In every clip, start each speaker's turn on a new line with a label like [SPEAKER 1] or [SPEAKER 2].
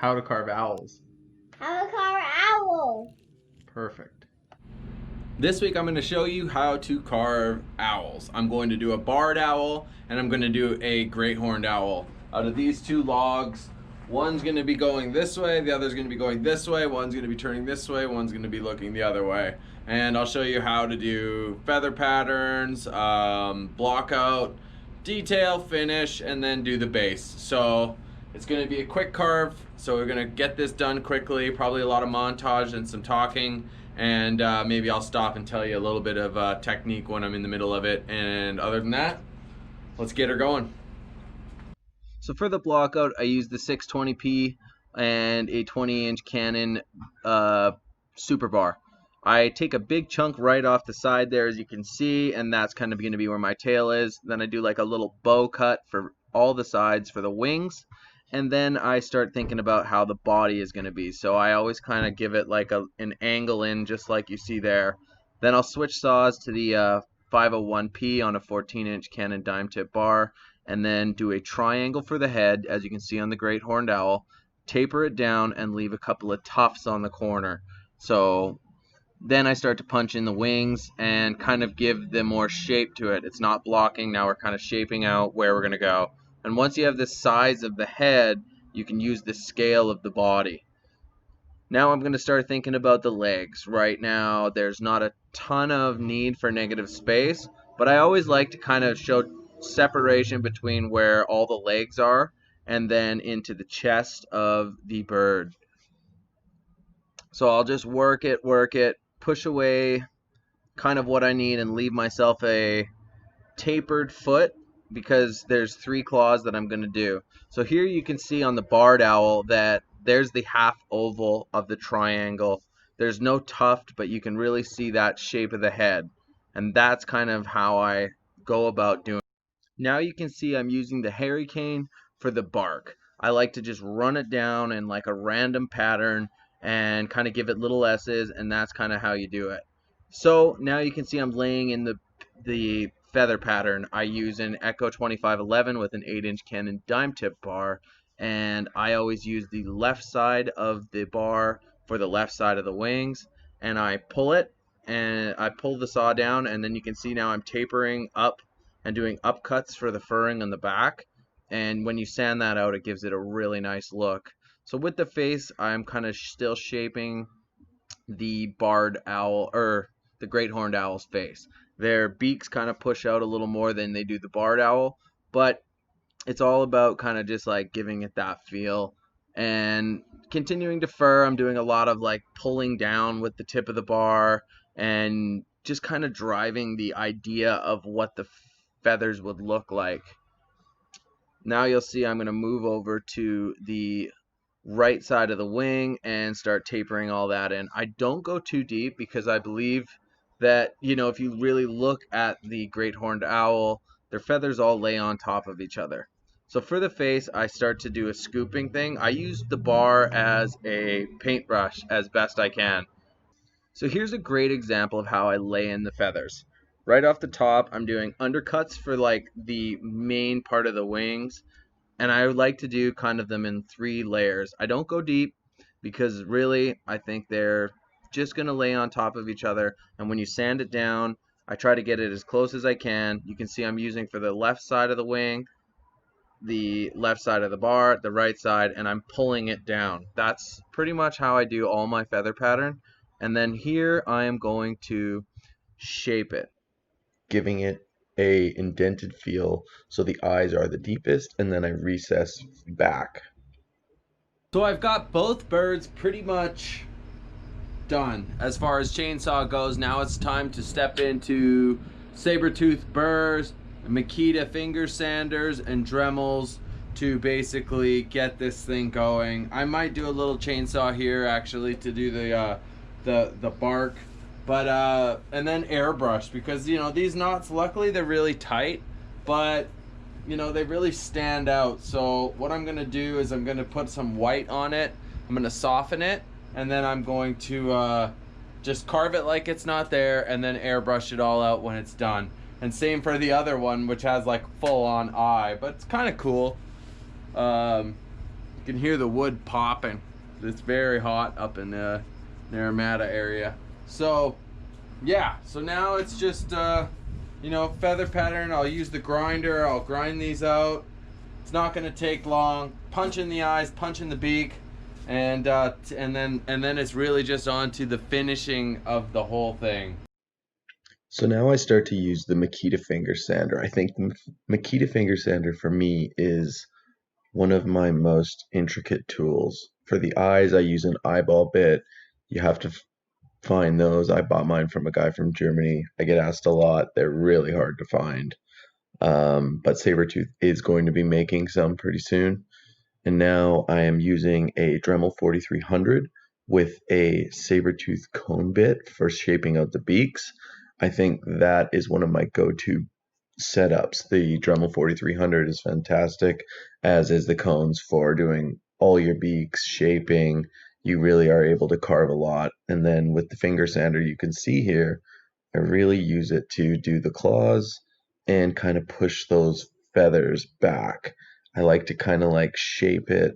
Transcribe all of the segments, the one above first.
[SPEAKER 1] How to carve owls.
[SPEAKER 2] How to carve owl.
[SPEAKER 1] Perfect. This week I'm going to show you how to carve owls. I'm going to do a barred owl and I'm going to do a great horned owl. Out of these two logs, one's going to be going this way, the other's going to be going this way, one's going to be turning this way, one's going to be looking the other way. And I'll show you how to do feather patterns, block out, detail, finish, and then do the base. So it's going to be a quick carve, so we're going to get this done quickly, probably a lot of montage and some talking, and maybe I'll stop and tell you a little bit of technique when I'm in the middle of it, and other than that, let's get her going. So for the block out, I use the 620p and a 20-inch Canon super bar. I take a big chunk right off the side there, as you can see, and that's kind of going to be where my tail is. Then I do like a little bow cut for all the sides for the wings, and then I start thinking about how the body is going to be. So I always kind of give it like an angle in, just like you see there. Then I'll switch saws to the 501p on a 14-inch Canon dime tip bar, and then do a triangle for the head, as you can see on the great horned owl, taper it down, and leave a couple of tufts on the corner. So then I start to punch in the wings and kind of give them more shape to it. It's not blocking, now we're kind of shaping out where we're going to go. And once you have the size of the head, you can use the scale of the body. Now I'm going to start thinking about the legs. Right now, there's not a ton of need for negative space, but I always like to kind of show separation between where all the legs are and then into the chest of the bird. So I'll just work it, push away kind of what I need and leave myself a tapered foot, because there's 3 claws that I'm going to do. So here you can see on the barred owl that there's the half oval of the triangle. There's no tuft, but you can really see that shape of the head. And that's kind of how I go about doing it. Now you can see I'm using the hurricane for the bark. I like to just run it down in like a random pattern and kind of give it little S's, and that's kind of how you do it. So now you can see I'm laying in the feather pattern. I use an Echo 2511 with an 8-inch Canon dime tip bar, and I always use the left side of the bar for the left side of the wings, and I pull it, and I pull the saw down, and then you can see now I'm tapering up and doing upcuts for the furring on the back, and when you sand that out, it gives it a really nice look. So with the face, I'm kind of still shaping the barred owl, or the great horned owl's face. Their beaks kind of push out a little more than they do the barred owl, but it's all about kind of just like giving it that feel. And continuing to fur, I'm doing a lot of like pulling down with the tip of the bar and just kind of driving the idea of what the feathers would look like. Now you'll see I'm going to move over to the right side of the wing and start tapering all that in. I don't go too deep because I believe that, you know, if you really look at the great horned owl, their feathers all lay on top of each other. So for the face, I start to do a scooping thing. I use the bar as a paintbrush as best I can. So here's a great example of how I lay in the feathers. Right off the top, I'm doing undercuts for like the main part of the wings, and I like to do kind of them in 3 layers. I don't go deep because really I think they're just going to lay on top of each other, and when you sand it down, I try to get it as close as I can. You can see I'm using for the left side of the wing, the left side of the bar, the right side, and I'm pulling it down. That's pretty much how I do all my feather pattern. And then here I am going to shape it, giving it a indented feel so the eyes are the deepest, and then I recess back. So I've got both birds pretty much done as far as chainsaw goes. Now it's time to step into Saburrtooth Burrs, Makita finger sanders, and Dremels to basically get this thing going. I might do a little chainsaw here actually to do the bark, but and then airbrush, because you know these knots, luckily they're really tight, but you know they really stand out. So what I'm gonna do is I'm gonna put some white on it, I'm gonna soften it, and then I'm going to just carve it like it's not there, and then airbrush it all out when it's done. And same for the other one, which has like full on eye, but it's kind of cool. You can hear the wood popping. It's very hot up in the Naramata area. So yeah, so now it's just you know, feather pattern. I'll use the grinder. I'll grind these out. It's not going to take long. Punch in the eyes, punch in the beak, and then it's really just on to the finishing of the whole thing.
[SPEAKER 3] So now I start to use the Makita finger sander. I think the Makita finger sander for me is one of my most intricate tools. For the eyes, I use an eyeball bit. You have to find those. I bought mine from a guy from Germany. I get asked a lot. They're really hard to find. But Saburrtooth is going to be making some pretty soon. And now I am using a Dremel 4300 with a Saburrtooth cone bit for shaping out the beaks. I think that is one of my go-to setups. The Dremel 4300 is fantastic, as is the cones for doing all your beaks, shaping. You really are able to carve a lot. And then with the finger sander, you can see here, I really use it to do the claws and kind of push those feathers back. I like to kind of like shape it.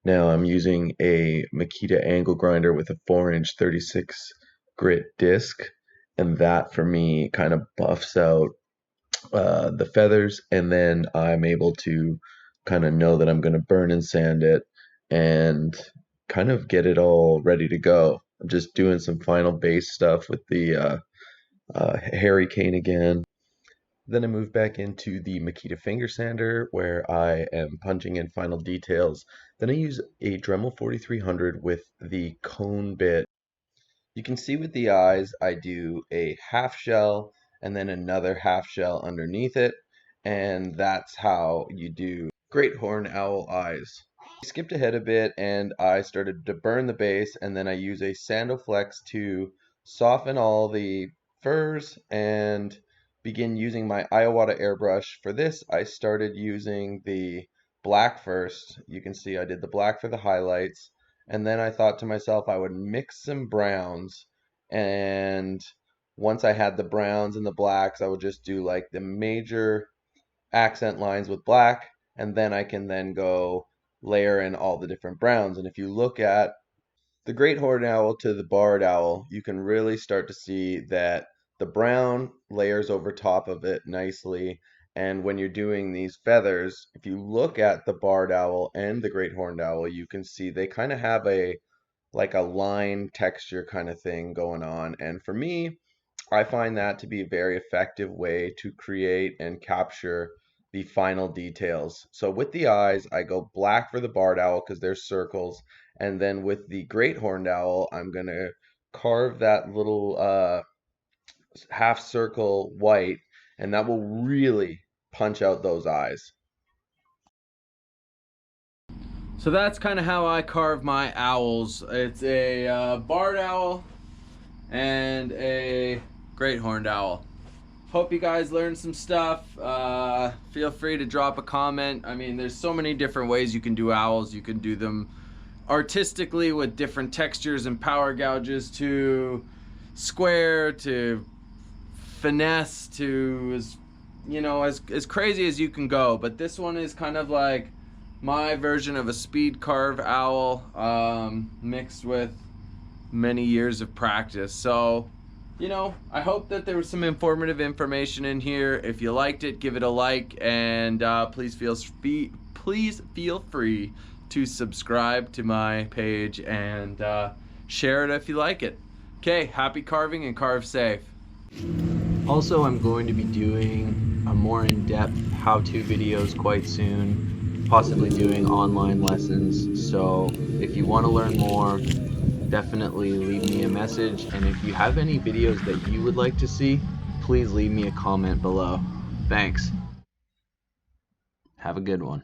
[SPEAKER 3] Now I'm using a Makita angle grinder with a 4-inch 36 grit disc, and that for me kind of buffs out the feathers, and then I'm able to kind of know that I'm going to burn and sand it and kind of get it all ready to go. I'm just doing some final base stuff with the Harry cane again. Then I move back into the Makita finger sander where I am punching in final details. Then I use a Dremel 4300 with the cone bit. You can see with the eyes, I do a half shell and then another half shell underneath it. And that's how you do great horned owl eyes. I skipped ahead a bit and I started to burn the base, and then I use a Sandoflex to soften all the furs and begin using my Iwata airbrush. For this, I started using the black first. You can see I did the black for the highlights, and then I thought to myself I would mix some browns, and once I had the browns and the blacks, I would just do like the major accent lines with black, and then I can then go layer in all the different browns. And if you look at the great horned owl to the barred owl, you can really start to see that the brown layers over top of it nicely. And when you're doing these feathers, if you look at the barred owl and the great horned owl, you can see they kind of have a like a line texture kind of thing going on. And for me, I find that to be a very effective way to create and capture the final details. So with the eyes, I go black for the barred owl because they're circles. And then with the great horned owl, I'm going to carve that little half circle white, and that will really punch out those eyes.
[SPEAKER 1] So that's kind of how I carve my owls. It's a barred owl and a great horned owl. Hope you guys learned some stuff. Feel free to drop a comment. I mean, there's so many different ways you can do owls. You can do them artistically with different textures and power gouges, to square, to finesse, to as crazy as you can go. But this one is kind of like my version of a speed carve owl, mixed with many years of practice. So I hope that there was some informative information in here. If you liked it, give it a like, and please feel free to subscribe to my page and share it if you like it. Okay, happy carving and carve safe. Also, I'm going to be doing a more in-depth how-to videos quite soon, possibly doing online lessons. So if you want to learn more, definitely leave me a message, and if you have any videos that you would like to see, please leave me a comment below. Thanks. Have a good one.